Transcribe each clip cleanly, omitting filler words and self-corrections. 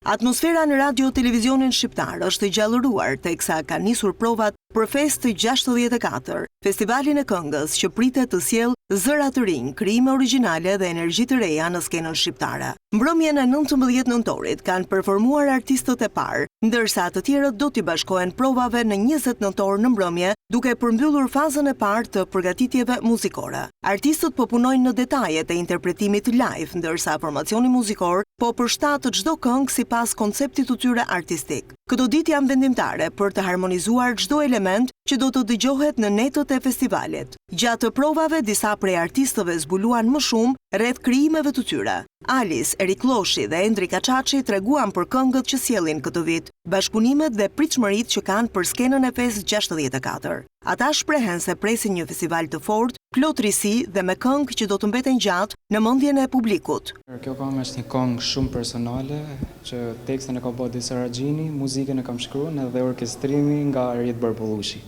Atmosfera në radio-televizionin shqiptar është gjallëruar teksa ka nisur provat për Fest 64, festivalin e këngës që pritet të sjellë zëra të rinj, krijime origjinale dhe energji të reja në skenën shqiptare. Mbrëmjen e 19 nëntorit kanë performuar artistët e parë, ndërsa të tjerët do t'i bashkohen provave në 20 nëntor në mbrëmje, duke përmbyllur fazën e parë të përgatitjeve muzikore. Artistët po punojnë në detajet e interpretimit live, ndërsa formacioni muzikor po përshtat çdo këngë sipas konceptit të tyre artistik. Këto ditë janë vendimtare për të harmonizuar çdo element që do të dëgjohet në netët e festivalit. Gjatë provave, disa prej artistëve zbuluan më shumë rreth krijimeve të tyre. Alice, Erik Loshi dhe Endri Kaçaçi treguan për këngët që sjellin këtë vit, bashkëpunimet dhe pritshmëritë që kanë për skenën e Fest 64. Ata shprehen se presin një festival të fortë, plot risi dhe me këngë që do të mbeten gjatë në mendjen e publikut. Kjo këngë është një këngë shumë personale, që tekstin e ka bërë Disa Raxhini, muzikën e kam shkruar edhe orkestrimi nga Rit Barbullushi.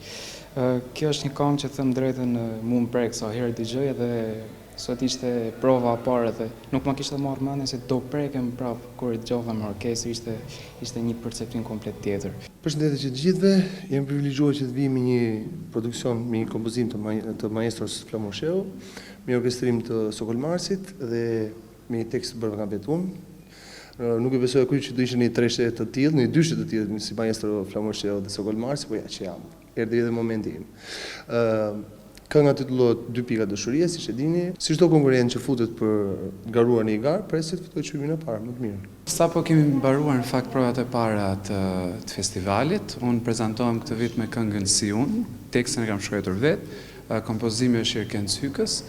Kjo është një këngë që them drejtën mu më prek sa herë dëgjoj dhe sot ishte prova e parë dhe nuk ma kishte marrë mendjen se do prekem prapë kur dëgjova me orkestër, ishte një perceptim komplet tjetër. Përshëndetje që të gjithëve, jam privilegjuar që të vi me një produksion, me një kompozim të maestros Flamur Shehu, me orkestrim të Sokol Marsit dhe me një tekst bërë nga vetë unë. Nuk e besoj që do ishte një treshe të tillë, një dyshe të tillë si maestro Flamur Shehu dhe Sokol Marsi, po ja që jam. Erdhi edhe momenti im. Kënga titullohet 2 pika dëshurie, siç e dini. Si çdo konkurrent që futet për garuar në një garë, presit të fitoj çmimin e parë, më të mirë. Sapo kemi mbaruar në fakt provat e para të festivalit. Unë prezantohem këtë vit me këngën Si unë, tekstin e kam shkruar vetë, kompozimi është Erken Cykës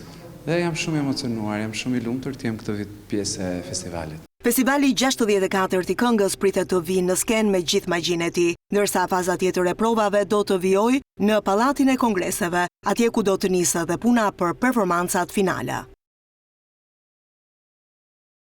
dhe jam shumë emocionuar, jam shumë i lumtur të jem këtë vit pjesë e festivalit. Festivali 64 i këngës pritet të vinë në skenë me gjithë magjinë e tij, ndërsa faza tjetër e provave do të vijojë në Pallatin e Kongreseve, atje ku do të nisë dhe puna për performancat finale.